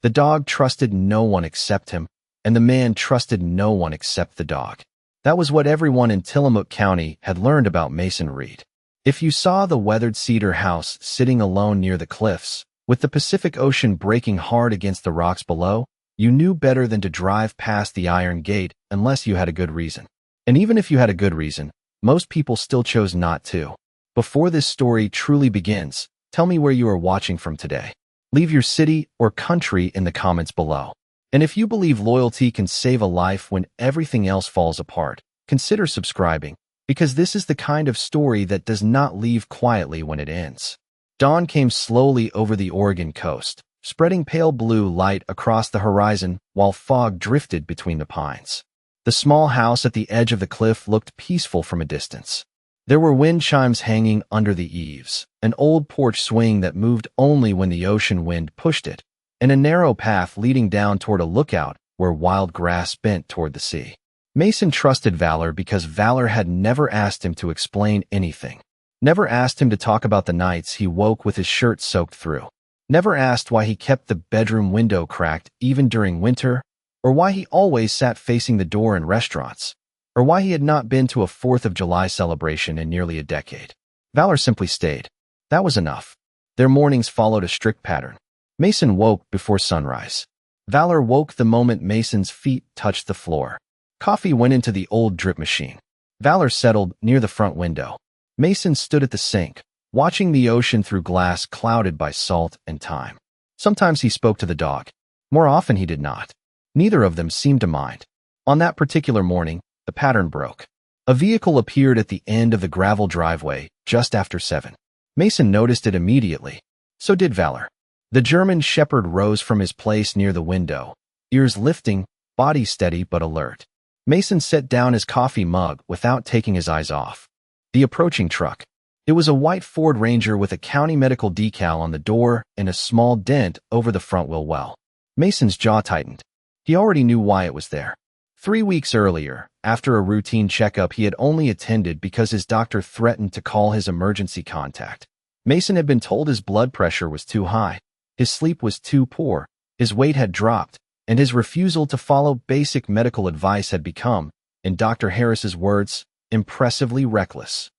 The dog trusted no one except him, and the man trusted no one except the dog. That was what everyone in Tillamook County had learned about Mason Reed. If you saw the weathered cedar house sitting alone near the cliffs, with the Pacific Ocean breaking hard against the rocks below, you knew better than to drive past the iron gate unless you had a good reason. And even if you had a good reason, most people still chose not to. Before this story truly begins, tell me where you are watching from today. Leave your city or country in the comments below. And if you believe loyalty can save a life when everything else falls apart, consider subscribing, because this is the kind of story that does not leave quietly when it ends. Dawn came slowly over the Oregon coast, spreading pale blue light across the horizon while fog drifted between the pines. The small house at the edge of the cliff looked peaceful from a distance. There were wind chimes hanging under the eaves, an old porch swing that moved only when the ocean wind pushed it, and a narrow path leading down toward a lookout where wild grass bent toward the sea. Mason trusted Valor because Valor had never asked him to explain anything. Never asked him to talk about the nights he woke with his shirt soaked through. Never asked why he kept the bedroom window cracked even during winter, or why he always sat facing the door in restaurants, or why he had not been to a 4th of July celebration in nearly a decade. Valor simply stayed. That was enough. Their mornings followed a strict pattern. Mason woke before sunrise. Valor woke the moment Mason's feet touched the floor. Coffee went into the old drip machine. Valor settled near the front window. Mason stood at the sink, watching the ocean through glass clouded by salt and time. Sometimes he spoke to the dog. More often he did not. Neither of them seemed to mind. On that particular morning, the pattern broke. A vehicle appeared at the end of the gravel driveway just after 7. Mason noticed it immediately. So did Valor. The German shepherd rose from his place near the window, ears lifting, body steady but alert. Mason set down his coffee mug without taking his eyes off. The approaching truck. It was a white Ford Ranger with a county medical decal on the door and a small dent over the front wheel well. Mason's jaw tightened. He already knew why it was there. 3 weeks earlier, after a routine checkup he had only attended because his doctor threatened to call his emergency contact, Mason had been told his blood pressure was too high, his sleep was too poor, his weight had dropped, and his refusal to follow basic medical advice had become, in Dr. Harris's words, impressively reckless.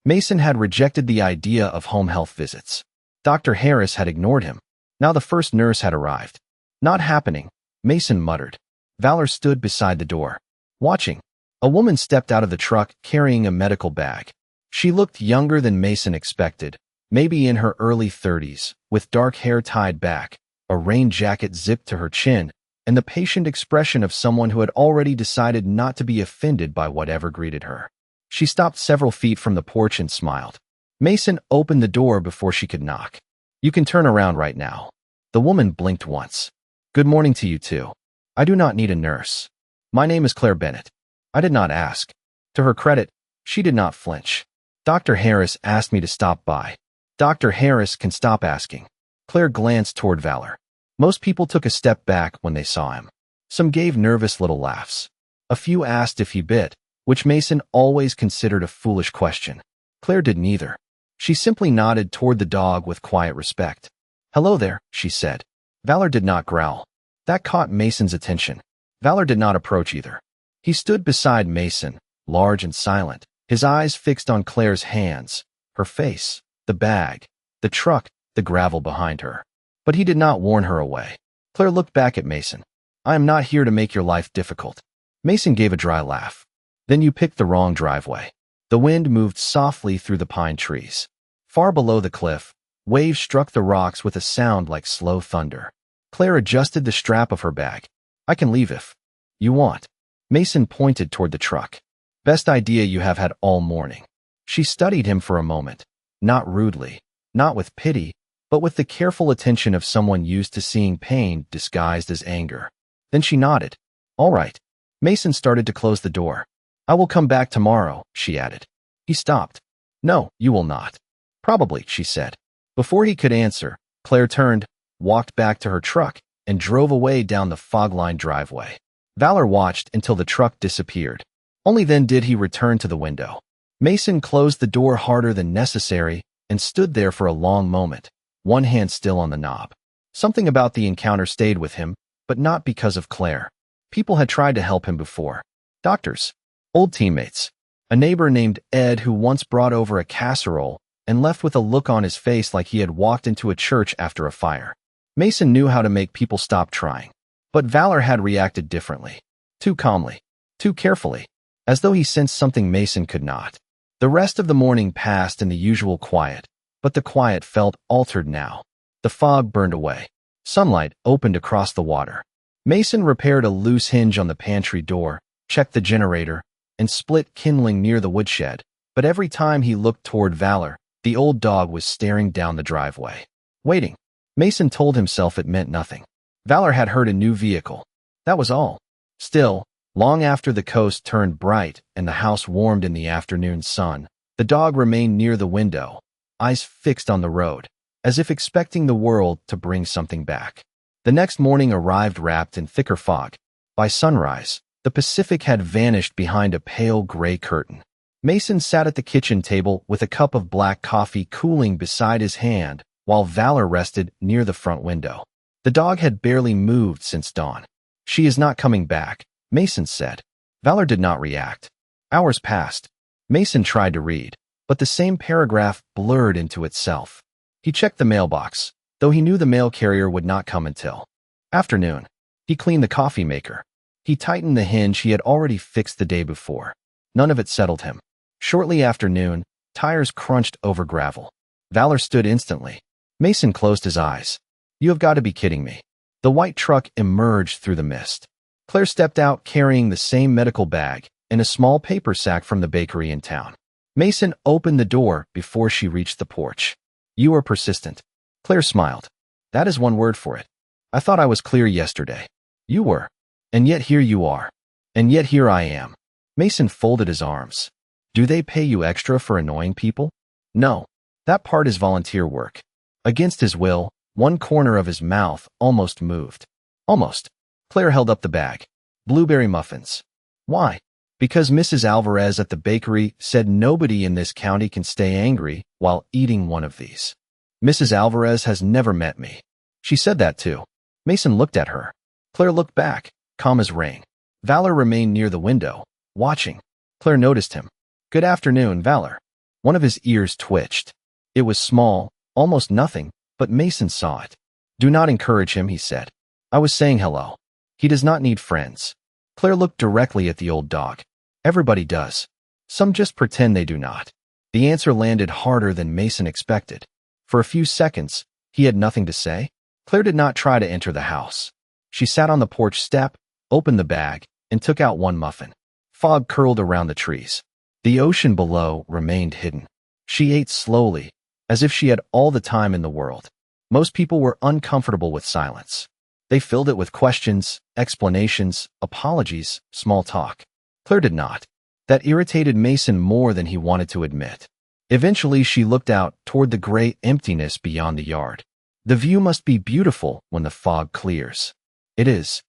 Mason had rejected the idea of home health visits. Dr. Harris had ignored him. Now the first nurse had arrived. Not happening, Mason muttered. Valor stood beside the door, watching. A woman stepped out of the truck carrying a medical bag. She looked younger than Mason expected, maybe in her early 30s, with dark hair tied back, a rain jacket zipped to her chin, and the patient expression of someone who had already decided not to be offended by whatever greeted her. She stopped several feet from the porch and smiled. Mason opened the door before she could knock. "You can turn around right now." The woman blinked once. "Good morning to you too. I do not need a nurse. My name is Claire Bennett." I did not ask. To her credit, she did not flinch. "Dr. Harris asked me to stop by." Dr. Harris can stop asking. Claire glanced toward Valor. Most people took a step back when they saw him. Some gave nervous little laughs. A few asked if he bit, which Mason always considered a foolish question. Claire did neither. She simply nodded toward the dog with quiet respect. "Hello there," she said. Valor did not growl. That caught Mason's attention. Valor did not approach either. He stood beside Mason, large and silent, his eyes fixed on Claire's hands, her face, the bag, the truck, the gravel behind her. But he did not warn her away. Claire looked back at Mason. "I am not here to make your life difficult." Mason gave a dry laugh. "Then you picked the wrong driveway." The wind moved softly through the pine trees. Far below the cliff, waves struck the rocks with a sound like slow thunder. Claire adjusted the strap of her bag. "I can leave if you want." Mason pointed toward the truck. "Best idea you have had all morning." She studied him for a moment, not rudely, not with pity, but with the careful attention of someone used to seeing pain disguised as anger. Then she nodded. "All right." Mason started to close the door. "I will come back tomorrow," she added. He stopped. "No, you will not." "Probably," she said. Before he could answer, Claire turned, walked back to her truck, and drove away down the fog-lined driveway. Valor watched until the truck disappeared. Only then did he return to the window. Mason closed the door harder than necessary and stood there for a long moment, one hand still on the knob. Something about the encounter stayed with him, but not because of Claire. People had tried to help him before. Doctors, old teammates, a neighbor named Ed who once brought over a casserole and left with a look on his face like he had walked into a church after a fire. Mason knew how to make people stop trying. But Valor had reacted differently. Too calmly. Too carefully. As though he sensed something Mason could not. The rest of the morning passed in the usual quiet, but the quiet felt altered now. The fog burned away. Sunlight opened across the water. Mason repaired a loose hinge on the pantry door, checked the generator, and split kindling near the woodshed. But every time he looked toward Valor, the old dog was staring down the driveway. Waiting. Mason told himself it meant nothing. Valor had heard a new vehicle. That was all. Still, long after the coast turned bright and the house warmed in the afternoon sun, the dog remained near the window, eyes fixed on the road, as if expecting the world to bring something back. The next morning arrived wrapped in thicker fog. By sunrise, the Pacific had vanished behind a pale gray curtain. Mason sat at the kitchen table with a cup of black coffee cooling beside his hand, while Valor rested near the front window. The dog had barely moved since dawn. She is not coming back, Mason said. Valor did not react. Hours passed. Mason tried to read, but the same paragraph blurred into itself. He checked the mailbox, though he knew the mail carrier would not come until afternoon. He cleaned the coffee maker. He tightened the hinge he had already fixed the day before. None of it settled him. Shortly after noon, tires crunched over gravel. Valor stood instantly. Mason closed his eyes. You have got to be kidding me. The white truck emerged through the mist. Claire stepped out carrying the same medical bag and a small paper sack from the bakery in town. Mason opened the door before she reached the porch. You are persistent. Claire smiled. That is one word for it. I thought I was clear yesterday. You were. And yet here you are. And yet here I am. Mason folded his arms. Do they pay you extra for annoying people? No. That part is volunteer work. Against his will, one corner of his mouth almost moved. Almost. Claire held up the bag. Blueberry muffins. Why? Because Mrs. Alvarez at the bakery said nobody in this county can stay angry while eating one of these. Mrs. Alvarez has never met me. She said that too. Mason looked at her. Claire looked back, calm as rain. Valor remained near the window, watching. Claire noticed him. Good afternoon, Valor. One of his ears twitched. It was small, almost nothing, but Mason saw it. Do not encourage him, he said. I was saying hello. He does not need friends. Claire looked directly at the old dog. Everybody does. Some just pretend they do not. The answer landed harder than Mason expected. For a few seconds, he had nothing to say. Claire did not try to enter the house. She sat on the porch step, opened the bag, and took out one muffin. Fog curled around the trees. The ocean below remained hidden. She ate slowly, as if she had all the time in the world. Most people were uncomfortable with silence. They filled it with questions, explanations, apologies, small talk. Claire did not. That irritated Mason more than he wanted to admit. Eventually, she looked out toward the gray emptiness beyond the yard. The view must be beautiful when the fog clears. It is.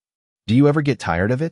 Do you ever get tired of it?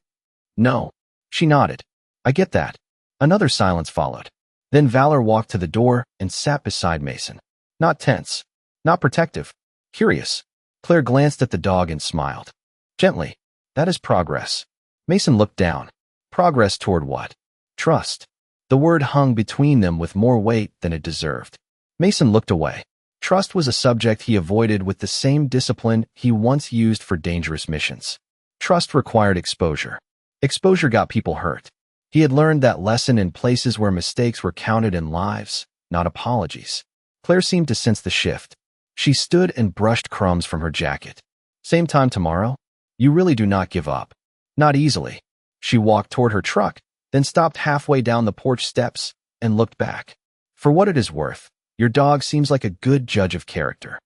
No. She nodded. I get that. Another silence followed. Then Valor walked to the door and sat beside Mason. Not tense. Not protective. Curious. Claire glanced at the dog and smiled. Gently. That is progress. Mason looked down. Progress toward what? Trust. The word hung between them with more weight than it deserved. Mason looked away. Trust was a subject he avoided with the same discipline he once used for dangerous missions. Trust required exposure. Exposure got people hurt. He had learned that lesson in places where mistakes were counted in lives, not apologies. Claire seemed to sense the shift. She stood and brushed crumbs from her jacket. Same time tomorrow? You really do not give up. Not easily. She walked toward her truck, then stopped halfway down the porch steps and looked back. For what it is worth, your dog seems like a good judge of character.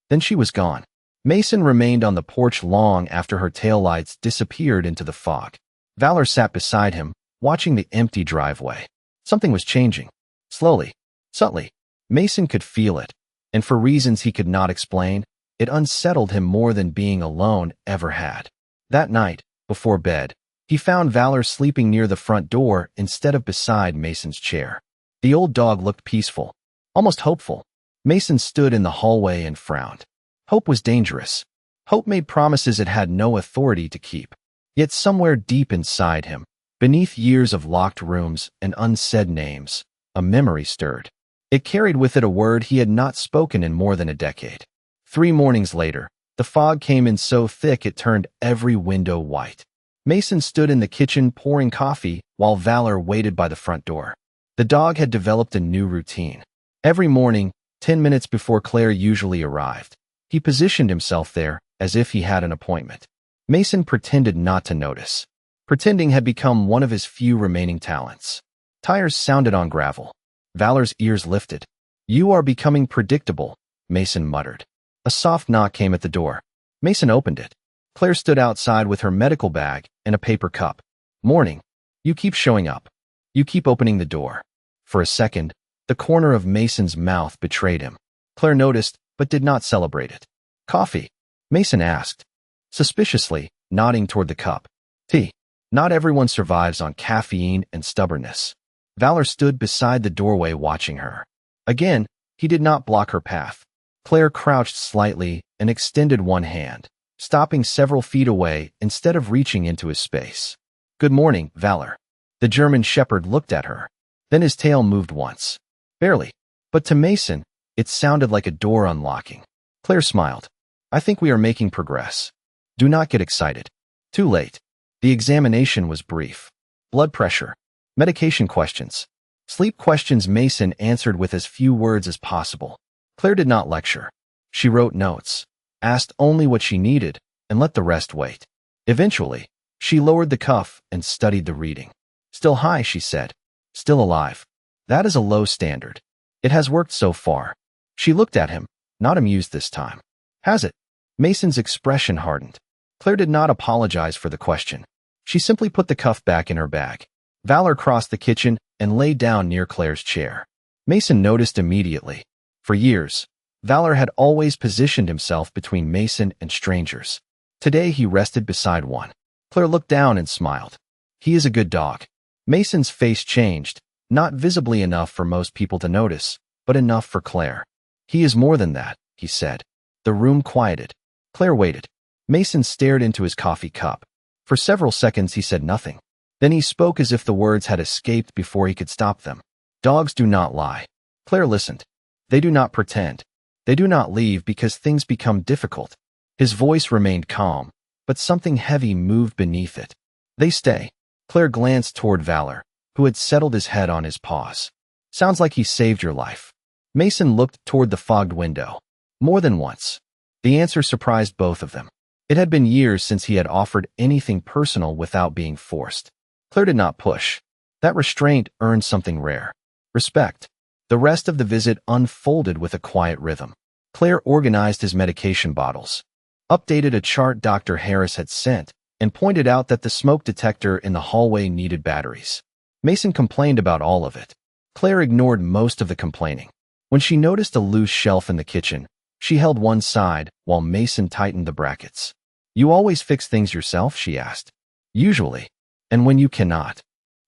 Then she was gone. Mason remained on the porch long after her taillights disappeared into the fog. Valor sat beside him, watching the empty driveway. Something was changing. Slowly, subtly. Mason could feel it, and for reasons he could not explain, it unsettled him more than being alone ever had. That night, before bed, he found Valor sleeping near the front door instead of beside Mason's chair. The old dog looked peaceful, almost hopeful. Mason stood in the hallway and frowned. Hope was dangerous. Hope made promises it had no authority to keep. Yet somewhere deep inside him, beneath years of locked rooms and unsaid names, a memory stirred. It carried with it a word he had not spoken in more than a decade. 3 mornings later, the fog came in so thick it turned every window white. Mason stood in the kitchen pouring coffee while Valor waited by the front door. The dog had developed a new routine. Every morning, 10 minutes before Claire usually arrived, he positioned himself there as if he had an appointment. Mason pretended not to notice. Pretending had become one of his few remaining talents. Tires sounded on gravel. Valor's ears lifted. "You are becoming predictable," Mason muttered. A soft knock came at the door. Mason opened it. Claire stood outside with her medical bag and a paper cup. "Morning. You keep showing up. You keep opening the door." For a second, the corner of Mason's mouth betrayed him. Claire noticed, but did not celebrate it. "Coffee?" Mason asked, suspiciously, nodding toward the cup. "Tea. Not everyone survives on caffeine and stubbornness." Valor stood beside the doorway watching her. Again, he did not block her path. Claire crouched slightly and extended one hand, stopping several feet away instead of reaching into his space. "Good morning, Valor." The German shepherd looked at her. Then his tail moved once. Barely. But to Mason, it sounded like a door unlocking. Claire smiled. "I think we are making progress. Do not get excited." Too late. The examination was brief. Blood pressure, medication questions, sleep questions Mason answered with as few words as possible. Claire did not lecture. She wrote notes, asked only what she needed, and let the rest wait. Eventually, she lowered the cuff and studied the reading. "Still high," she said. "Still alive. That is a low standard. It has worked so far." She looked at him, not amused this time. "Has it?" Mason's expression hardened. Claire did not apologize for the question. She simply put the cuff back in her bag. Valor crossed the kitchen and lay down near Claire's chair. Mason noticed immediately. For years, Valor had always positioned himself between Mason and strangers. Today he rested beside one. Claire looked down and smiled. "He is a good dog." Mason's face changed, not visibly enough for most people to notice, but enough for Claire. "He is more than that," he said. The room quieted. Claire waited. Mason stared into his coffee cup. For several seconds he said nothing. Then he spoke as if the words had escaped before he could stop them. "Dogs do not lie." Claire listened. "They do not pretend. They do not leave because things become difficult." His voice remained calm, but something heavy moved beneath it. "They stay." Claire glanced toward Valor, who had settled his head on his paws. "Sounds like he saved your life." Mason looked toward the fogged window. More than once. The answer surprised both of them. It had been years since he had offered anything personal without being forced. Claire did not push. That restraint earned something rare. Respect. The rest of the visit unfolded with a quiet rhythm. Claire organized his medication bottles, updated a chart Dr. Harris had sent, and pointed out that the smoke detector in the hallway needed batteries. Mason complained about all of it. Claire ignored most of the complaining. When she noticed a loose shelf in the kitchen, she held one side while Mason tightened the brackets. "You always fix things yourself?" she asked. "Usually. And when you cannot."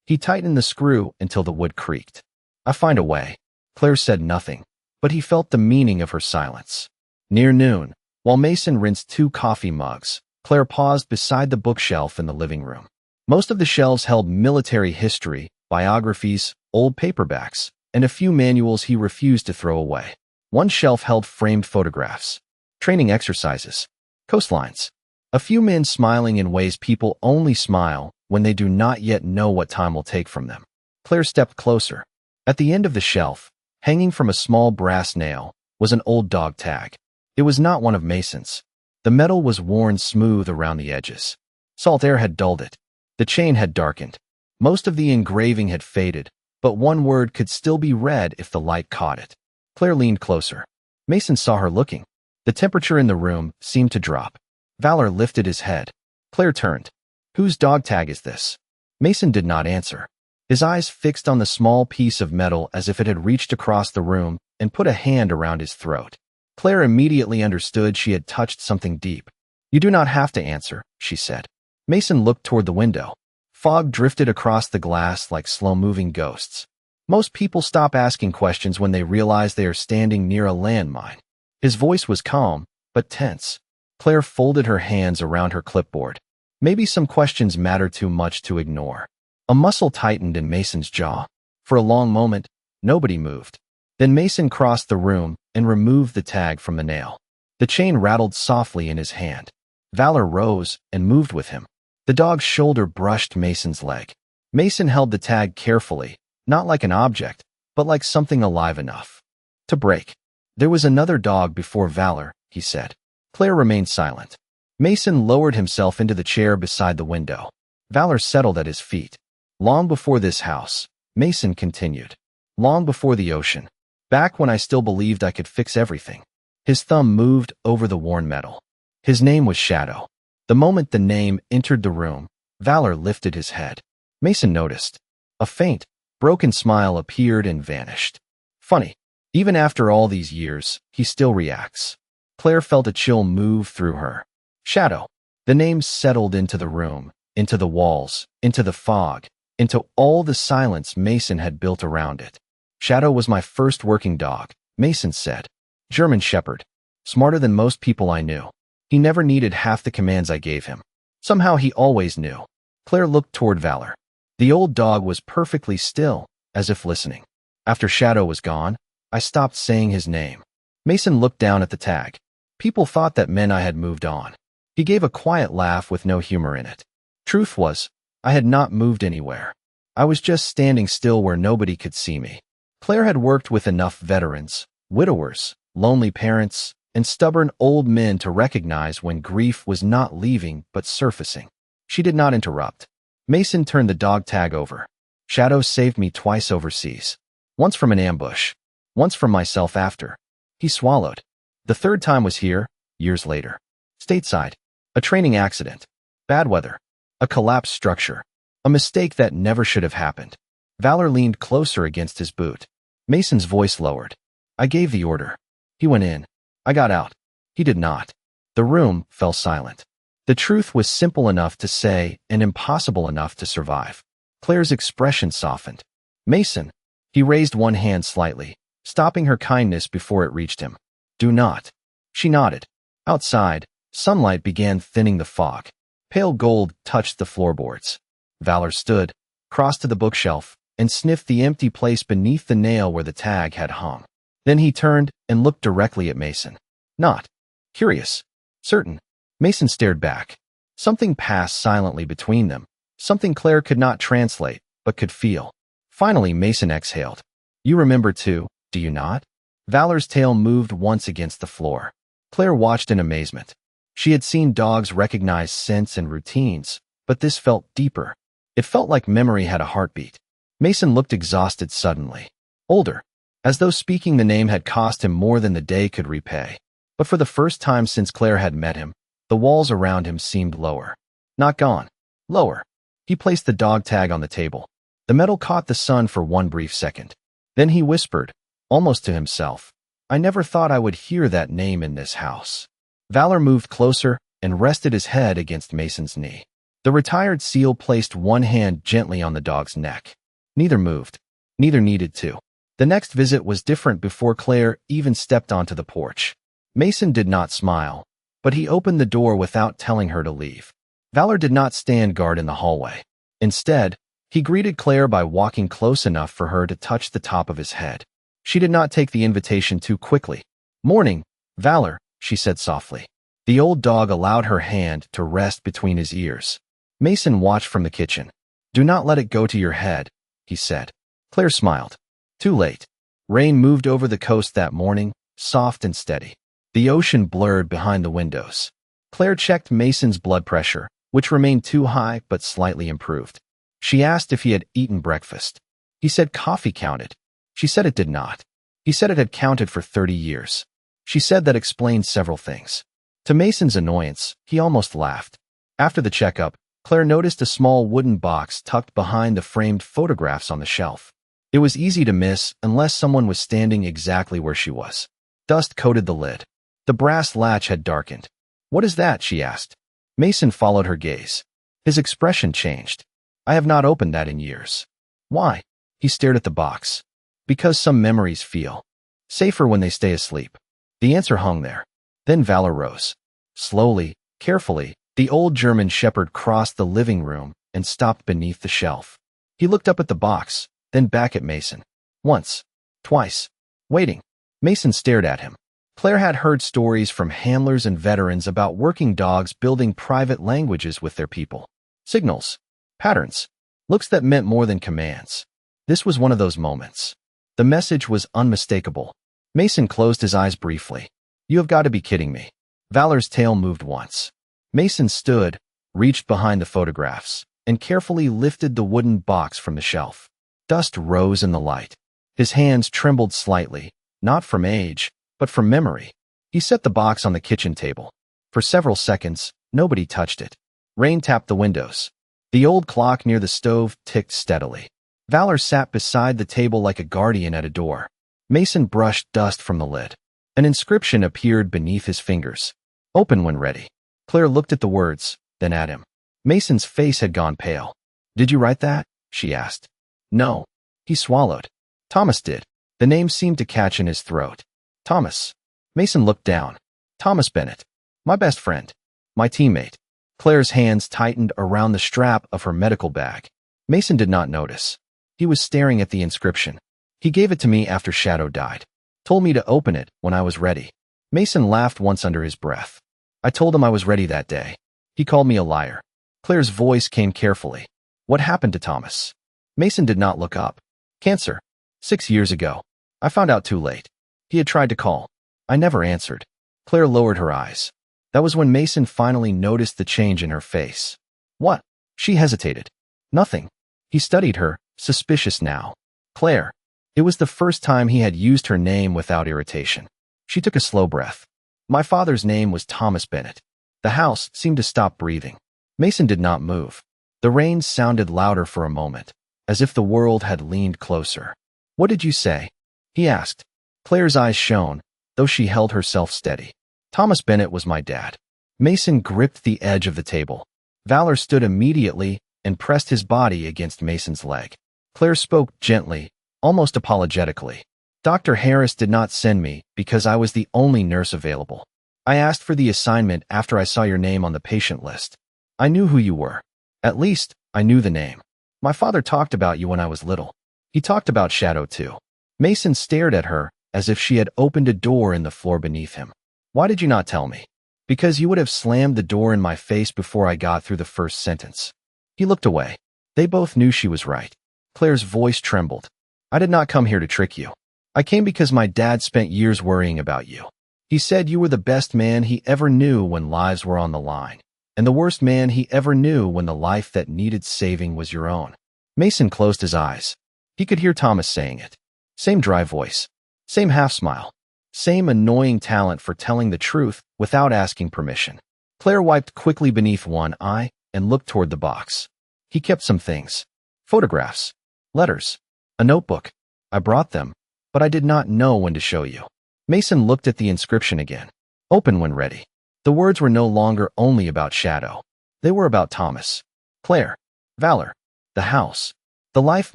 He tightened the screw until the wood creaked. "I find a way." Claire said nothing, but he felt the meaning of her silence. Near noon, while Mason rinsed 2 coffee mugs, Claire paused beside the bookshelf in the living room. Most of the shelves held military history, biographies, old paperbacks, and a few manuals he refused to throw away. One shelf held framed photographs, training exercises, coastlines. A few men smiling in ways people only smile when they do not yet know what time will take from them. Claire stepped closer. At the end of the shelf, hanging from a small brass nail, was an old dog tag. It was not one of Mason's. The metal was worn smooth around the edges. Salt air had dulled it. The chain had darkened. Most of the engraving had faded, but one word could still be read if the light caught it. Claire leaned closer. Mason saw her looking. The temperature in the room seemed to drop. Valor lifted his head. Claire turned. "Whose dog tag is this?" Mason did not answer. His eyes fixed on the small piece of metal as if it had reached across the room and put a hand around his throat. Claire immediately understood she had touched something deep. "You do not have to answer," she said. Mason looked toward the window. Fog drifted across the glass like slow-moving ghosts. Most people stop asking questions when they realize they are standing near a landmine. His voice was calm, but tense. Claire folded her hands around her clipboard. Maybe some questions matter too much to ignore. A muscle tightened in Mason's jaw. For a long moment, nobody moved. Then Mason crossed the room and removed the tag from the nail. The chain rattled softly in his hand. Valor rose and moved with him. The dog's shoulder brushed Mason's leg. Mason held the tag carefully, not like an object, but like something alive enough to break. There was another dog before Valor, he said. Claire remained silent. Mason lowered himself into the chair beside the window. Valor settled at his feet. Long before this house, Mason continued. Long before the ocean. Back when I still believed I could fix everything. His thumb moved over the worn metal. His name was Shadow. The moment the name entered the room, Valor lifted his head. Mason noticed. A faint, broken smile appeared and vanished. Funny. Even after all these years, he still reacts. Claire felt a chill move through her. Shadow. The name settled into the room, into the walls, into the fog, into all the silence Mason had built around it. Shadow was my first working dog, Mason said. German Shepherd. Smarter than most people I knew. He never needed half the commands I gave him. Somehow he always knew. Claire looked toward Valor. The old dog was perfectly still, as if listening. After Shadow was gone, I stopped saying his name. Mason looked down at the tag. People thought that meant I had moved on. He gave a quiet laugh with no humor in it. Truth was, I had not moved anywhere. I was just standing still where nobody could see me. Claire had worked with enough veterans, widowers, lonely parents, and stubborn old men to recognize when grief was not leaving but surfacing. She did not interrupt. Mason turned the dog tag over. Shadow saved me twice overseas. Once from an ambush. Once from myself after. He swallowed. The third time was here, years later. Stateside. A training accident. Bad weather. A collapsed structure. A mistake that never should have happened. Valor leaned closer against his boot. Mason's voice lowered. I gave the order. He went in. I got out. He did not. The room fell silent. The truth was simple enough to say and impossible enough to survive. Claire's expression softened. Mason. He raised one hand slightly, stopping her kindness before it reached him. Do not. She nodded. Outside, sunlight began thinning the fog. Pale gold touched the floorboards. Valor stood, crossed to the bookshelf, and sniffed the empty place beneath the nail where the tag had hung. Then he turned and looked directly at Mason. Not. Curious. Certain. Mason stared back. Something passed silently between them. Something Claire could not translate, but could feel. Finally, Mason exhaled. You remember too, do you not? Valor's tail moved once against the floor. Claire watched in amazement. She had seen dogs recognize scents and routines, but this felt deeper. It felt like memory had a heartbeat. Mason looked exhausted suddenly. Older. As though speaking the name had cost him more than the day could repay. But for the first time since Claire had met him, the walls around him seemed lower. Not gone. Lower. He placed the dog tag on the table. The metal caught the sun for one brief second. Then he whispered, almost to himself, I never thought I would hear that name in this house. Valor moved closer and rested his head against Mason's knee. The retired SEAL placed one hand gently on the dog's neck. Neither moved. Neither needed to. The next visit was different before Claire even stepped onto the porch. Mason did not smile, but he opened the door without telling her to leave. Valor did not stand guard in the hallway. Instead, he greeted Claire by walking close enough for her to touch the top of his head. She did not take the invitation too quickly. Morning, Valor, she said softly. The old dog allowed her hand to rest between his ears. Mason watched from the kitchen. Do not let it go to your head, he said. Claire smiled. Too late. Rain moved over the coast that morning, soft and steady. The ocean blurred behind the windows. Claire checked Mason's blood pressure, which remained too high but slightly improved. She asked if he had eaten breakfast. He said coffee counted. She said it did not. He said it had counted for 30 years. She said that explained several things. To Mason's annoyance, he almost laughed. After the checkup, Claire noticed a small wooden box tucked behind the framed photographs on the shelf. It was easy to miss unless someone was standing exactly where she was. Dust coated the lid. The brass latch had darkened. What is that? She asked. Mason followed her gaze. His expression changed. I have not opened that in years. Why? He stared at the box. Because some memories feel safer when they stay asleep. The answer hung there. Then Valor rose. Slowly, carefully, the old German shepherd crossed the living room and stopped beneath the shelf. He looked up at the box, then back at Mason. Once, twice, waiting. Mason stared at him. Claire had heard stories from handlers and veterans about working dogs building private languages with their people. Signals, patterns, looks that meant more than commands. This was one of those moments. The message was unmistakable. Mason closed his eyes briefly. You have got to be kidding me. Valor's tail moved once. Mason stood, reached behind the photographs, and carefully lifted the wooden box from the shelf. Dust rose in the light. His hands trembled slightly, not from age, but from memory. He set the box on the kitchen table. For several seconds, nobody touched it. Rain tapped the windows. The old clock near the stove ticked steadily. Valor sat beside the table like a guardian at a door. Mason brushed dust from the lid. An inscription appeared beneath his fingers. Open when ready. Claire looked at the words, then at him. Mason's face had gone pale. Did you write that? She asked. No. He swallowed. Thomas did. The name seemed to catch in his throat. Thomas. Mason looked down. Thomas Bennett. My best friend. My teammate. Claire's hands tightened around the strap of her medical bag. Mason did not notice. He was staring at the inscription. He gave it to me after Shadow died. Told me to open it when I was ready. Mason laughed once under his breath. I told him I was ready that day. He called me a liar. Claire's voice came carefully. What happened to Thomas? Mason did not look up. Cancer. 6 years ago. I found out too late. He had tried to call. I never answered. Claire lowered her eyes. That was when Mason finally noticed the change in her face. What? She hesitated. Nothing. He studied her, suspicious now. Claire. It was the first time he had used her name without irritation. She took a slow breath. My father's name was Thomas Bennett. The house seemed to stop breathing. Mason did not move. The rain sounded louder for a moment, as if the world had leaned closer. What did you say? He asked. Claire's eyes shone, though she held herself steady. Thomas Bennett was my dad. Mason gripped the edge of the table. Valor stood immediately and pressed his body against Mason's leg. Claire spoke gently, almost apologetically. Dr. Harris did not send me because I was the only nurse available. I asked for the assignment after I saw your name on the patient list. I knew who you were. At least, I knew the name. My father talked about you when I was little. He talked about Shadow too. Mason stared at her as if she had opened a door in the floor beneath him. Why did you not tell me? Because you would have slammed the door in my face before I got through the first sentence. He looked away. They both knew she was right. Claire's voice trembled. I did not come here to trick you. I came because my dad spent years worrying about you. He said you were the best man he ever knew when lives were on the line, and the worst man he ever knew when the life that needed saving was your own. Mason closed his eyes. He could hear Thomas saying it. Same dry voice. Same half-smile. Same annoying talent for telling the truth without asking permission. Claire wiped quickly beneath one eye and looked toward the box. He kept some things. Photographs. Letters. A notebook. I brought them, but I did not know when to show you. Mason looked at the inscription again. Open when ready. The words were no longer only about Shadow. They were about Thomas, Claire, Valor, the house, the life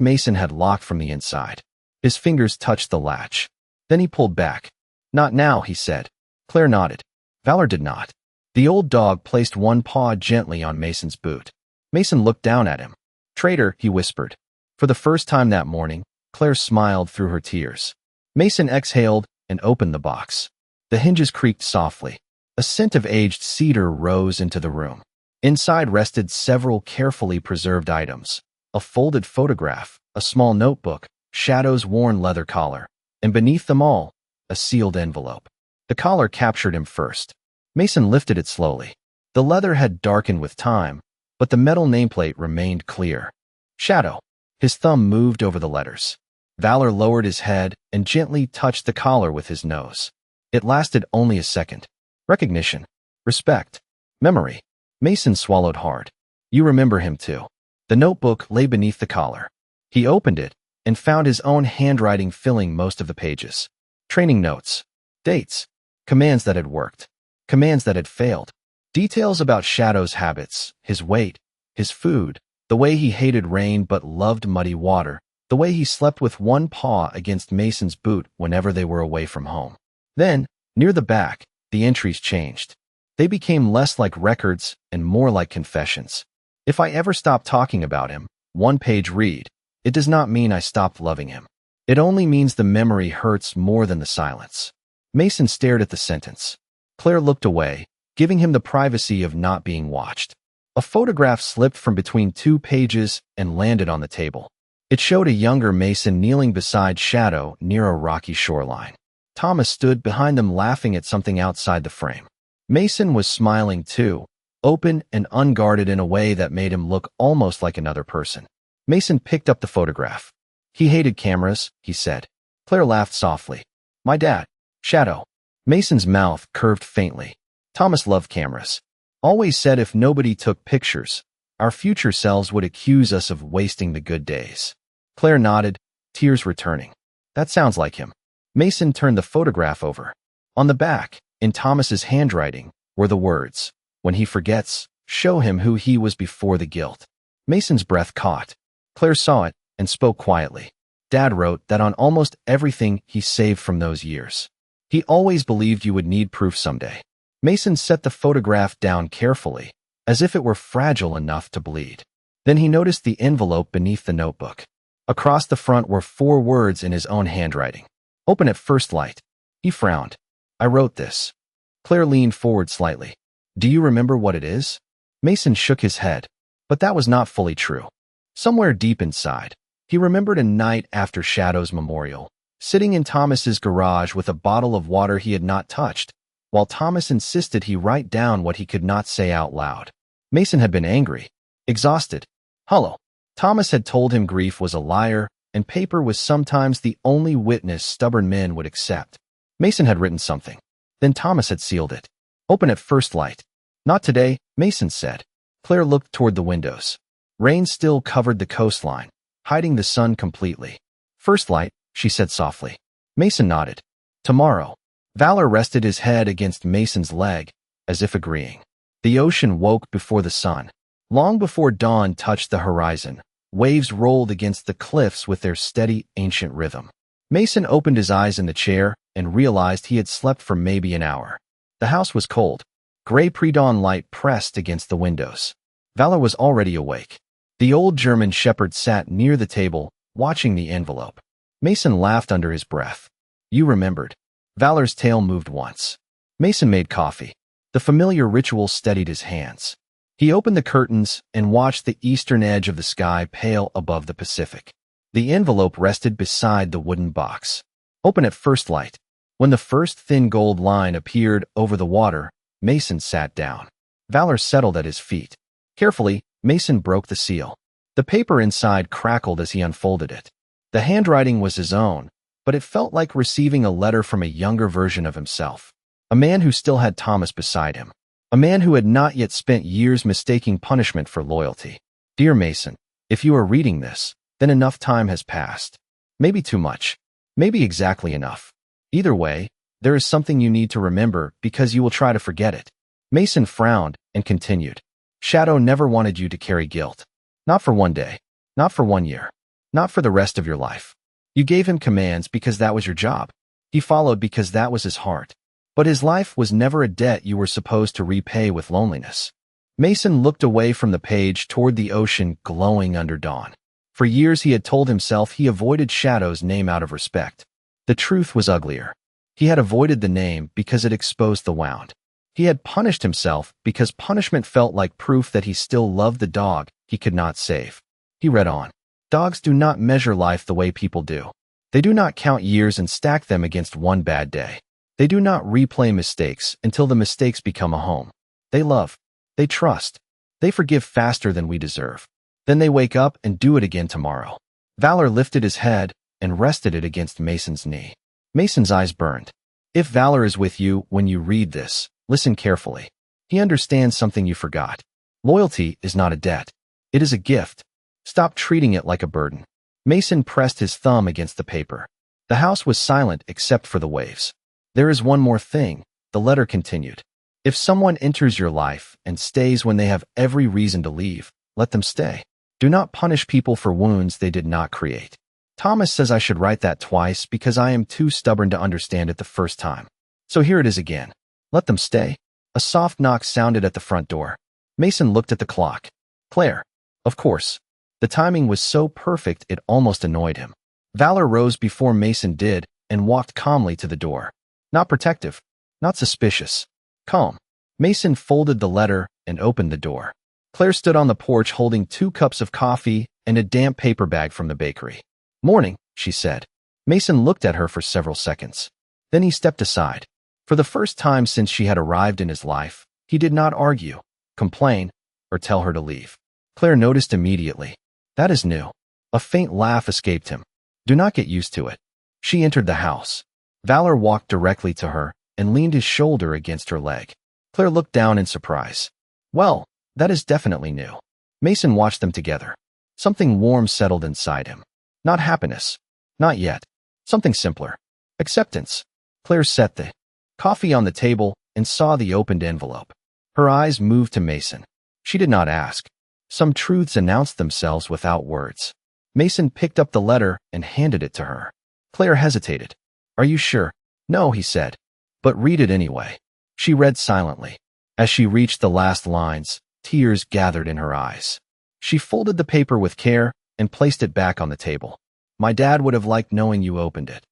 Mason had locked from the inside. His fingers touched the latch. Then he pulled back. Not now, he said. Claire nodded. Valor did not. The old dog placed one paw gently on Mason's boot. Mason looked down at him. Traitor, he whispered. For the first time that morning, Claire smiled through her tears. Mason exhaled and opened the box. The hinges creaked softly. A scent of aged cedar rose into the room. Inside rested several carefully preserved items. A folded photograph, a small notebook, Shadow's worn leather collar, and beneath them all, a sealed envelope. The collar captured him first. Mason lifted it slowly. The leather had darkened with time, but the metal nameplate remained clear. Shadow. His thumb moved over the letters. Valor lowered his head and gently touched the collar with his nose. It lasted only a second. Recognition. Respect. Memory. Mason swallowed hard. You remember him too. The notebook lay beneath the collar. He opened it and found his own handwriting filling most of the pages. Training notes. Dates. Commands that had worked. Commands that had failed. Details about Shadow's habits, his weight, his food, the way he hated rain but loved muddy water, the way he slept with one paw against Mason's boot whenever they were away from home. Then, near the back, the entries changed. They became less like records and more like confessions. If I ever stop talking about him, one page read, it does not mean I stopped loving him. It only means the memory hurts more than the silence. Mason stared at the sentence. Claire looked away, giving him the privacy of not being watched. A photograph slipped from between two pages and landed on the table. It showed a younger Mason kneeling beside Shadow near a rocky shoreline. Thomas stood behind them laughing at something outside the frame. Mason was smiling too, open and unguarded in a way that made him look almost like another person. Mason picked up the photograph. He hated cameras, he said. Claire laughed softly. My dad. Shadow. Mason's mouth curved faintly. Thomas loved cameras. Always said if nobody took pictures, our future selves would accuse us of wasting the good days. Claire nodded, tears returning. That sounds like him. Mason turned the photograph over. On the back, in Thomas's handwriting, were the words, "When he forgets, show him who he was before the guilt." Mason's breath caught. Claire saw it and spoke quietly. Dad wrote that on almost everything he saved from those years. He always believed you would need proof someday. Mason set the photograph down carefully, as if it were fragile enough to bleed. Then he noticed the envelope beneath the notebook. Across the front were 4 words in his own handwriting. Open at first light. He frowned. I wrote this. Claire leaned forward slightly. Do you remember what it is? Mason shook his head, but that was not fully true. Somewhere deep inside, he remembered a night after Shadow's memorial, sitting in Thomas's garage with a bottle of water he had not touched, while Thomas insisted he write down what he could not say out loud. Mason had been angry, exhausted, hollow. Thomas had told him grief was a liar, and paper was sometimes the only witness stubborn men would accept. Mason had written something. Then Thomas had sealed it. Open at first light. Not today, Mason said. Claire looked toward the windows. Rain still covered the coastline, hiding the sun completely. First light, she said softly. Mason nodded. Tomorrow. Valor rested his head against Mason's leg, as if agreeing. The ocean woke before the sun. Long before dawn touched the horizon, waves rolled against the cliffs with their steady, ancient rhythm. Mason opened his eyes in the chair and realized he had slept for maybe an hour. The house was cold. Gray pre-dawn light pressed against the windows. Valor was already awake. The old German shepherd sat near the table, watching the envelope. Mason laughed under his breath. You remembered. Valor's tail moved once. Mason made coffee. The familiar ritual steadied his hands. He opened the curtains and watched the eastern edge of the sky pale above the Pacific. The envelope rested beside the wooden box. Open at first light. When the first thin gold line appeared over the water, Mason sat down. Valor settled at his feet. Carefully, Mason broke the seal. The paper inside crackled as he unfolded it. The handwriting was his own, but it felt like receiving a letter from a younger version of himself. A man who still had Thomas beside him. A man who had not yet spent years mistaking punishment for loyalty. Dear Mason, if you are reading this, then enough time has passed. Maybe too much. Maybe exactly enough. Either way, there is something you need to remember because you will try to forget it. Mason frowned and continued. Shadow never wanted you to carry guilt. Not for one day. Not for 1 year. Not for the rest of your life. You gave him commands because that was your job. He followed because that was his heart. But his life was never a debt you were supposed to repay with loneliness. Mason looked away from the page toward the ocean glowing under dawn. For years he had told himself he avoided Shadow's name out of respect. The truth was uglier. He had avoided the name because it exposed the wound. He had punished himself because punishment felt like proof that he still loved the dog he could not save. He read on. Dogs do not measure life the way people do. They do not count years and stack them against one bad day. They do not replay mistakes until the mistakes become a home. They love. They trust. They forgive faster than we deserve. Then they wake up and do it again tomorrow. Valor lifted his head and rested it against Mason's knee. Mason's eyes burned. If Valor is with you when you read this, listen carefully. He understands something you forgot. Loyalty is not a debt. It is a gift. Stop treating it like a burden. Mason pressed his thumb against the paper. The house was silent except for the waves. There is one more thing, the letter continued. If someone enters your life and stays when they have every reason to leave, let them stay. Do not punish people for wounds they did not create. Thomas says I should write that twice because I am too stubborn to understand it the first time. So here it is again. Let them stay. A soft knock sounded at the front door. Mason looked at the clock. Claire. Of course. The timing was so perfect it almost annoyed him. Valor rose before Mason did and walked calmly to the door. Not protective. Not suspicious. Calm. Mason folded the letter and opened the door. Claire stood on the porch holding 2 cups of coffee and a damp paper bag from the bakery. Morning, she said. Mason looked at her for several seconds. Then he stepped aside. For the first time since she had arrived in his life, he did not argue, complain, or tell her to leave. Claire noticed immediately. That is new. A faint laugh escaped him. Do not get used to it. She entered the house. Valor walked directly to her and leaned his shoulder against her leg. Claire looked down in surprise. Well, that is definitely new. Mason watched them together. Something warm settled inside him. Not happiness. Not yet. Something simpler. Acceptance. Claire set the coffee on the table and saw the opened envelope. Her eyes moved to Mason. She did not ask. Some truths announced themselves without words. Mason picked up the letter and handed it to her. Claire hesitated. Are you sure? No, he said. But read it anyway. She read silently. As she reached the last lines, tears gathered in her eyes. She folded the paper with care and placed it back on the table. My dad would have liked knowing you opened it.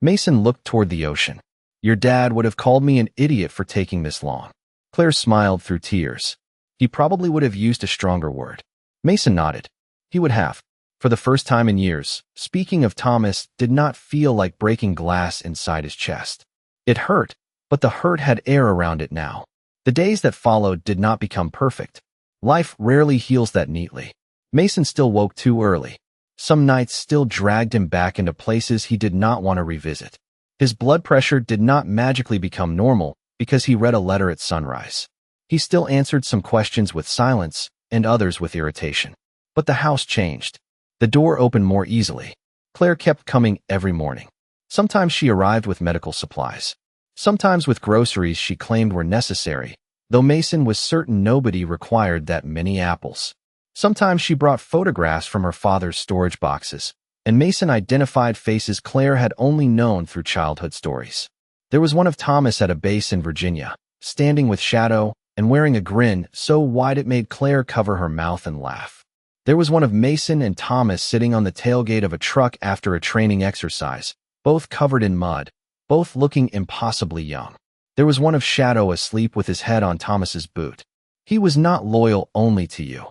Mason looked toward the ocean. Your dad would have called me an idiot for taking this long. Claire smiled through tears. He probably would have used a stronger word. Mason nodded. He would have. For the first time in years, speaking of Thomas did not feel like breaking glass inside his chest. It hurt, but the hurt had air around it now. The days that followed did not become perfect. Life rarely heals that neatly. Mason still woke too early. Some nights still dragged him back into places he did not want to revisit. His blood pressure did not magically become normal because he read a letter at sunrise. He still answered some questions with silence and others with irritation. But the house changed. The door opened more easily. Claire kept coming every morning. Sometimes she arrived with medical supplies. Sometimes with groceries she claimed were necessary, though Mason was certain nobody required that many apples. Sometimes she brought photographs from her father's storage boxes, and Mason identified faces Claire had only known through childhood stories. There was one of Thomas at a base in Virginia, standing with shadow and wearing a grin so wide it made Claire cover her mouth and laugh. There was one of Mason and Thomas sitting on the tailgate of a truck after a training exercise, both covered in mud, both looking impossibly young. There was one of Shadow asleep with his head on Thomas's boot. He was not loyal only to you,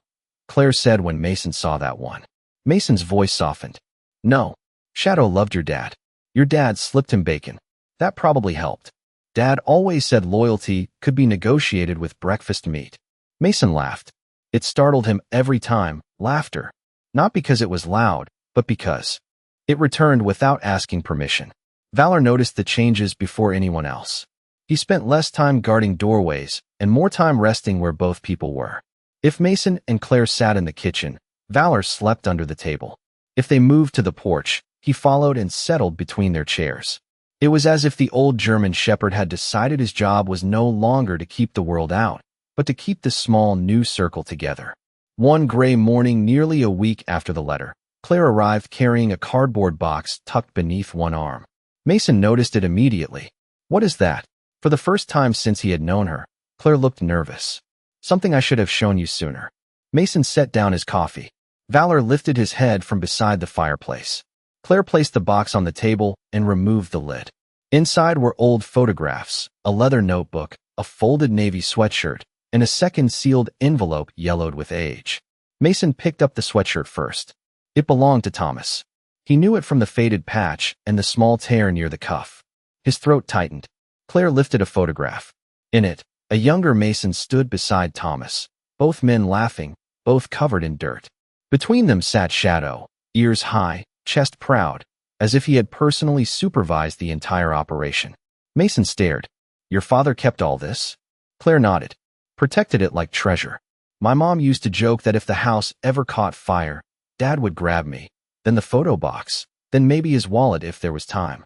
Claire said when Mason saw that one. Mason's voice softened. No, Shadow loved your dad. Your dad slipped him bacon. That probably helped. Dad always said loyalty could be negotiated with breakfast meat. Mason laughed. It startled him every time, laughter. Not because it was loud, but because it returned without asking permission. Valor noticed the changes before anyone else. He spent less time guarding doorways and more time resting where both people were. If Mason and Claire sat in the kitchen, Valor slept under the table. If they moved to the porch, he followed and settled between their chairs. It was as if the old German shepherd had decided his job was no longer to keep the world out, but to keep the small new circle together. One gray morning, nearly a week after the letter, Claire arrived carrying a cardboard box tucked beneath one arm. Mason noticed it immediately. What is that? For the first time since he had known her, Claire looked nervous. Something I should have shown you sooner. Mason set down his coffee. Valor lifted his head from beside the fireplace. Claire placed the box on the table and removed the lid. Inside were old photographs, a leather notebook, a folded navy sweatshirt, and a second sealed envelope yellowed with age. Mason picked up the sweatshirt first. It belonged to Thomas. He knew it from the faded patch and the small tear near the cuff. His throat tightened. Claire lifted a photograph. In it, a younger Mason stood beside Thomas, both men laughing, both covered in dirt. Between them sat Shadow, ears high, chest proud, as if he had personally supervised the entire operation. Mason stared. Your father kept all this? Claire nodded. Protected it like treasure. My mom used to joke that if the house ever caught fire, Dad would grab me, then the photo box, then maybe his wallet if there was time.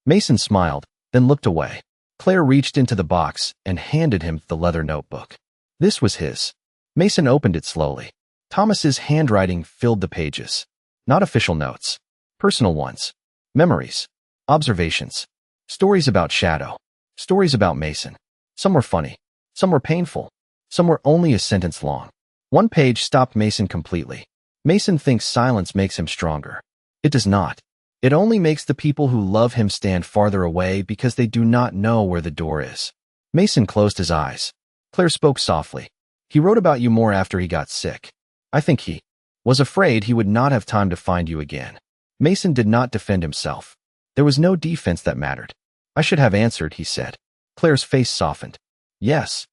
Mason smiled, then looked away. Claire reached into the box and handed him the leather notebook. This was his. Mason opened it slowly. Thomas's handwriting filled the pages. Not official notes. Personal ones. Memories. Observations. Stories about Shadow. Stories about Mason. Some were funny. Some were painful. Some were only a sentence long. One page stopped Mason completely. Mason thinks silence makes him stronger. It does not. It only makes the people who love him stand farther away because they do not know where the door is. Mason closed his eyes. Claire spoke softly. He wrote about you more after he got sick. I think he was afraid he would not have time to find you again. Mason did not defend himself. There was no defense that mattered. I should have answered, he said. Claire's face softened. Yes.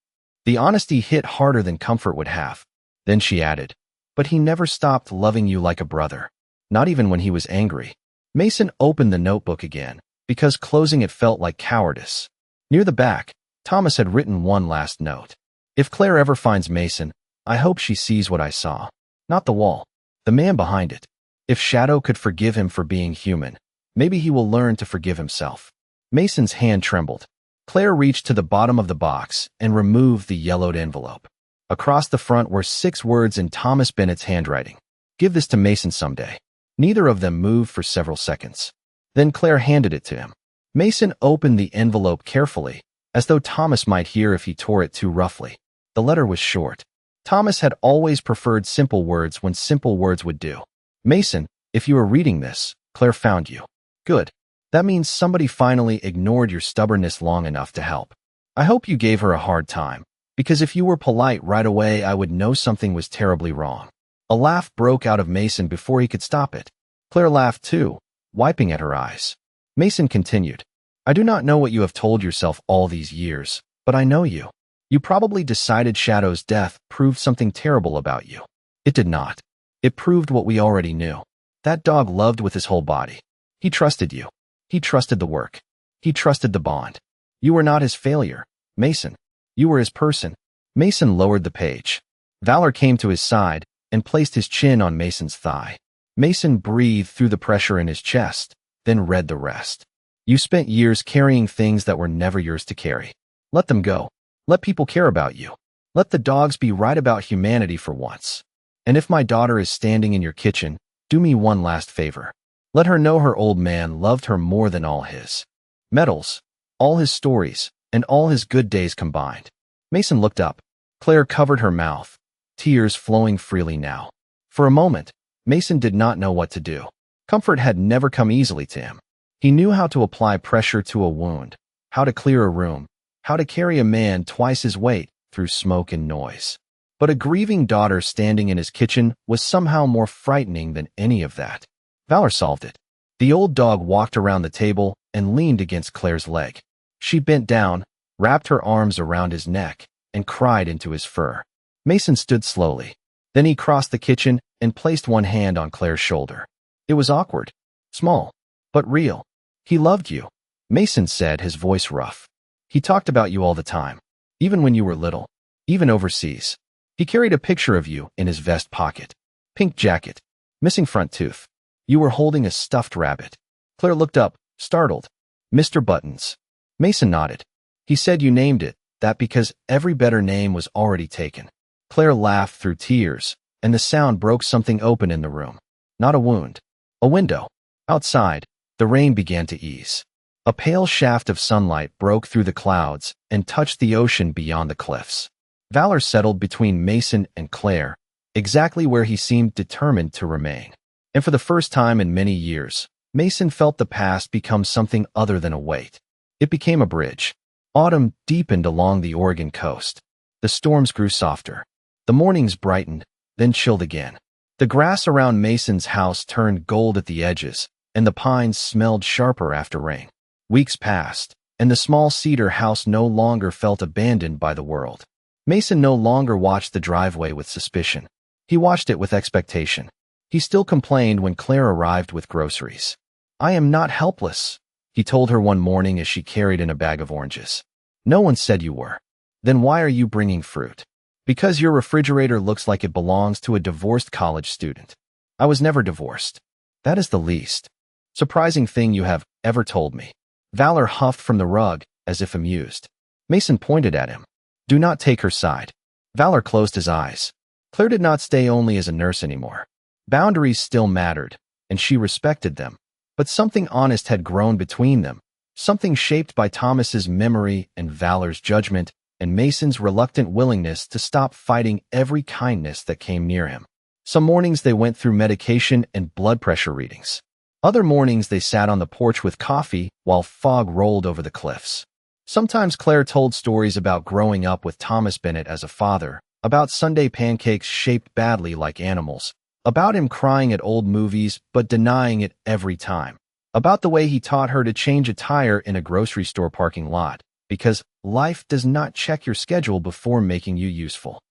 The honesty hit harder than comfort would have. Then she added, but he never stopped loving you like a brother. Not even when he was angry. Mason opened the notebook again, because closing it felt like cowardice. Near the back, Thomas had written one last note. If Claire ever finds Mason, I hope she sees what I saw. Not the wall. The man behind it. If Shadow could forgive him for being human, maybe he will learn to forgive himself. Mason's hand trembled. Claire reached to the bottom of the box and removed the yellowed envelope. Across the front were 6 words in Thomas Bennett's handwriting. Give this to Mason someday. Neither of them moved for several seconds. Then Claire handed it to him. Mason opened the envelope carefully, as though Thomas might hear if he tore it too roughly. The letter was short. Thomas had always preferred simple words when simple words would do. Mason, if you are reading this, Claire found you. Good. That means somebody finally ignored your stubbornness long enough to help. I hope you gave her a hard time, because if you were polite right away, I would know something was terribly wrong. A laugh broke out of Mason before he could stop it. Claire laughed too, wiping at her eyes. Mason continued, I do not know what you have told yourself all these years, but I know you. You probably decided Shadow's death proved something terrible about you. It did not. It proved what we already knew. That dog loved with his whole body. He trusted you. He trusted the work. He trusted the bond. You were not his failure, Mason. You were his person. Mason lowered the page. Valor came to his side and placed his chin on Mason's thigh. Mason breathed through the pressure in his chest, then read the rest. You spent years carrying things that were never yours to carry. Let them go. Let people care about you. Let the dogs be right about humanity for once. And if my daughter is standing in your kitchen, do me one last favor. Let her know her old man loved her more than all his medals, all his stories, and all his good days combined. Mason looked up. Claire covered her mouth, tears flowing freely now. For a moment, Mason did not know what to do. Comfort had never come easily to him. He knew how to apply pressure to a wound, how to clear a room, how to carry a man twice his weight through smoke and noise. But a grieving daughter standing in his kitchen was somehow more frightening than any of that. Valor solved it. The old dog walked around the table and leaned against Claire's leg. She bent down, wrapped her arms around his neck, and cried into his fur. Mason stood slowly. Then he crossed the kitchen and placed one hand on Claire's shoulder. It was awkward, small, but real. He loved you, Mason said, his voice rough. He talked about you all the time, even when you were little, even overseas. He carried a picture of you in his vest pocket. Pink jacket, missing front tooth. You were holding a stuffed rabbit. Claire looked up, startled. Mr. Buttons. Mason nodded. He said you named it that because every better name was already taken. Claire laughed through tears, and the sound broke something open in the room. Not a wound. A window. Outside, the rain began to ease. A pale shaft of sunlight broke through the clouds and touched the ocean beyond the cliffs. Valor settled between Mason and Claire, exactly where he seemed determined to remain. And for the first time in many years, Mason felt the past become something other than a weight. It became a bridge. Autumn deepened along the Oregon coast. The storms grew softer. The mornings brightened, then chilled again. The grass around Mason's house turned gold at the edges, and the pines smelled sharper after rain. Weeks passed, and the small cedar house no longer felt abandoned by the world. Mason no longer watched the driveway with suspicion. He watched it with expectation. He still complained when Claire arrived with groceries. I am not helpless, he told her one morning as she carried in a bag of oranges. No one said you were. Then why are you bringing fruit? Because your refrigerator looks like it belongs to a divorced college student. I was never divorced. That is the least surprising thing you have ever told me. Valor huffed from the rug, as if amused. Mason pointed at him. Do not take her side. Valor closed his eyes. Claire did not stay only as a nurse anymore. Boundaries still mattered, and she respected them. But something honest had grown between them, something shaped by Thomas's memory and Valor's judgment, and Mason's reluctant willingness to stop fighting every kindness that came near him. Some mornings they went through medication and blood pressure readings. Other mornings they sat on the porch with coffee while fog rolled over the cliffs. Sometimes Claire told stories about growing up with Thomas Bennett as a father, about Sunday pancakes shaped badly like animals, about him crying at old movies but denying it every time, about the way he taught her to change a tire in a grocery store parking lot, because life does not check your schedule before making you useful.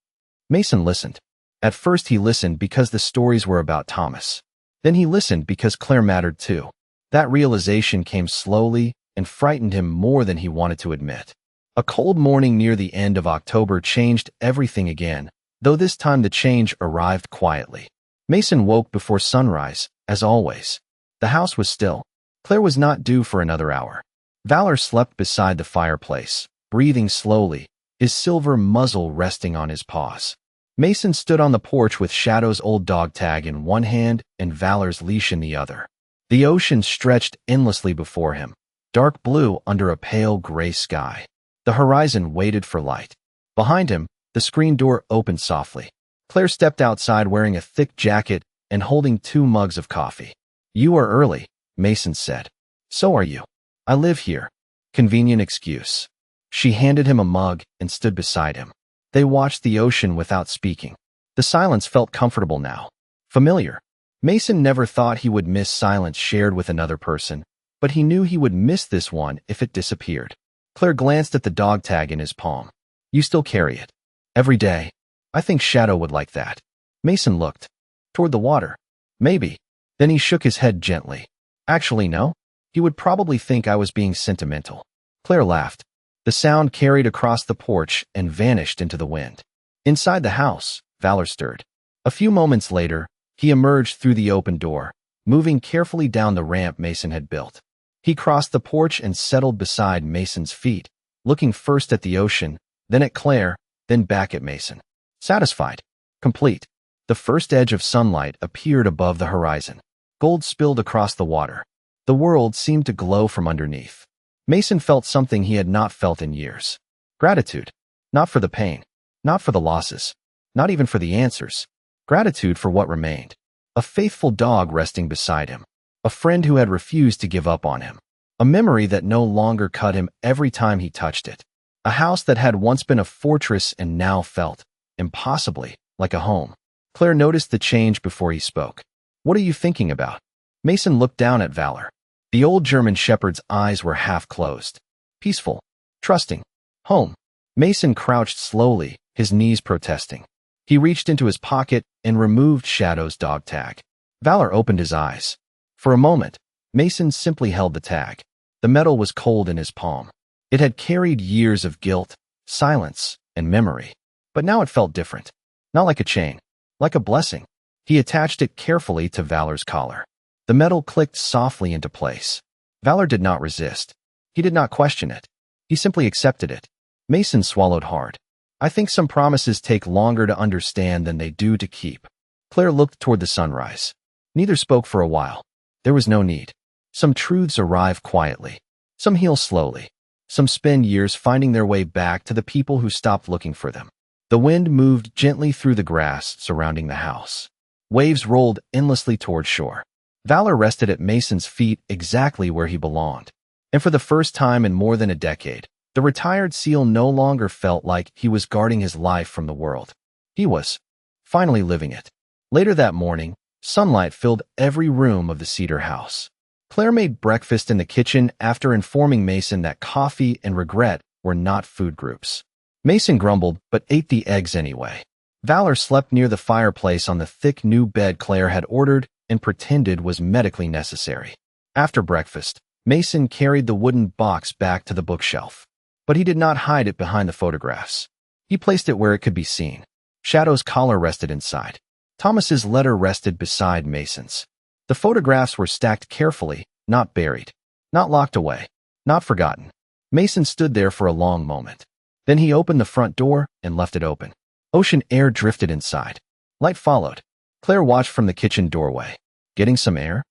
Mason listened. At first he listened because the stories were about Thomas. Then he listened because Claire mattered too. That realization came slowly and frightened him more than he wanted to admit. A cold morning near the end of October changed everything again, though this time the change arrived quietly. Mason woke before sunrise, as always. The house was still. Claire was not due for another hour. Valor slept beside the fireplace, breathing slowly, his silver muzzle resting on his paws. Mason stood on the porch with Shadow's old dog tag in one hand and Valor's leash in the other. The ocean stretched endlessly before him, dark blue under a pale gray sky. The horizon waited for light. Behind him, the screen door opened softly. Claire stepped outside wearing a thick jacket and holding 2 mugs of coffee. "You are early," Mason said. "So are you. I live here." Convenient excuse. She handed him a mug and stood beside him. They watched the ocean without speaking. The silence felt comfortable now. Familiar. Mason never thought he would miss silence shared with another person, but he knew he would miss this one if it disappeared. Claire glanced at the dog tag in his palm. "You still carry it?" "Every day. I think Shadow would like that." Mason looked. "Toward the water." "Maybe." Then he shook his head gently. "Actually, no. He would probably think I was being sentimental." Claire laughed. The sound carried across the porch and vanished into the wind. Inside the house, Valor stirred. A few moments later, he emerged through the open door, moving carefully down the ramp Mason had built. He crossed the porch and settled beside Mason's feet, looking first at the ocean, then at Claire, then back at Mason. Satisfied. Complete. The first edge of sunlight appeared above the horizon. Gold spilled across the water. The world seemed to glow from underneath. Mason felt something he had not felt in years. Gratitude. Not for the pain. Not for the losses. Not even for the answers. Gratitude for what remained. A faithful dog resting beside him. A friend who had refused to give up on him. A memory that no longer cut him every time he touched it. A house that had once been a fortress and now felt, impossibly, like a home. Claire noticed the change before he spoke. "What are you thinking about?" Mason looked down at Valor. The old German shepherd's eyes were half closed. Peaceful. Trusting. Home. Mason crouched slowly, his knees protesting. He reached into his pocket and removed Shadow's dog tag. Valor opened his eyes. For a moment, Mason simply held the tag. The metal was cold in his palm. It had carried years of guilt, silence, and memory. But now it felt different. Not like a chain. Like a blessing. He attached it carefully to Valor's collar. The metal clicked softly into place. Valor did not resist. He did not question it. He simply accepted it. Mason swallowed hard. "I think some promises take longer to understand than they do to keep." Claire looked toward the sunrise. Neither spoke for a while. There was no need. Some truths arrive quietly. Some heal slowly. Some spend years finding their way back to the people who stopped looking for them. The wind moved gently through the grass surrounding the house. Waves rolled endlessly toward shore. Valor rested at Mason's feet exactly where he belonged. And for the first time in more than a decade, the retired SEAL no longer felt like he was guarding his life from the world. He was finally living it. Later that morning, sunlight filled every room of the Cedar house. Claire made breakfast in the kitchen after informing Mason that coffee and regret were not food groups. Mason grumbled but ate the eggs anyway. Valor slept near the fireplace on the thick new bed Claire had ordered and pretended was medically necessary. After breakfast, Mason carried the wooden box back to the bookshelf. But he did not hide it behind the photographs. He placed it where it could be seen. Shadow's collar rested inside. Thomas's letter rested beside Mason's. The photographs were stacked carefully, not buried, not locked away, not forgotten. Mason stood there for a long moment. Then he opened the front door and left it open. Ocean air drifted inside. Light followed. Claire watched from the kitchen doorway. Getting some air?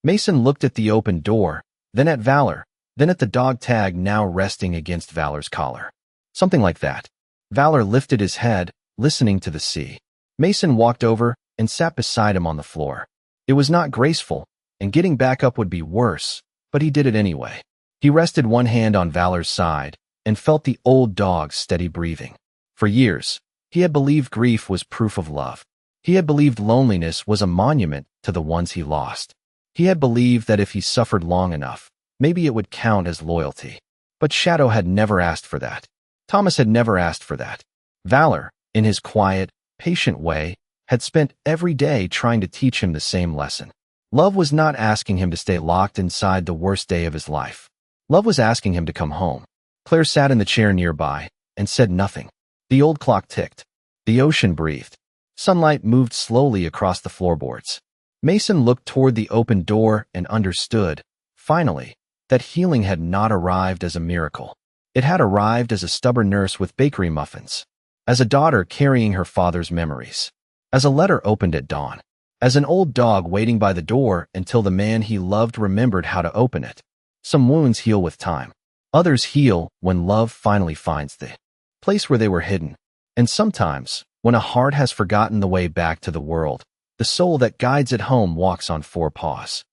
Mason looked at the open door, then at Valor, then at the dog tag now resting against Valor's collar. Something like that. Valor lifted his head, listening to the sea. Mason walked over and sat beside him on the floor. It was not graceful, and getting back up would be worse, but he did it anyway. He rested one hand on Valor's side and felt the old dog's steady breathing. For years, he had believed grief was proof of love. He had believed loneliness was a monument to the ones he lost. He had believed that if he suffered long enough, maybe it would count as loyalty. But Shadow had never asked for that. Thomas had never asked for that. Valor, in his quiet, patient way, had spent every day trying to teach him the same lesson. Love was not asking him to stay locked inside the worst day of his life. Love was asking him to come home. Claire sat in the chair nearby and said nothing. The old clock ticked. The ocean breathed. Sunlight moved slowly across the floorboards. Mason looked toward the open door and understood, finally, that healing had not arrived as a miracle. It had arrived as a stubborn nurse with bakery muffins, as a daughter carrying her father's memories, as a letter opened at dawn, as an old dog waiting by the door until the man he loved remembered how to open it. Some wounds heal with time. Others heal when love finally finds the place where they were hidden. And sometimes, when a heart has forgotten the way back to the world, the soul that guides it home walks on four paws.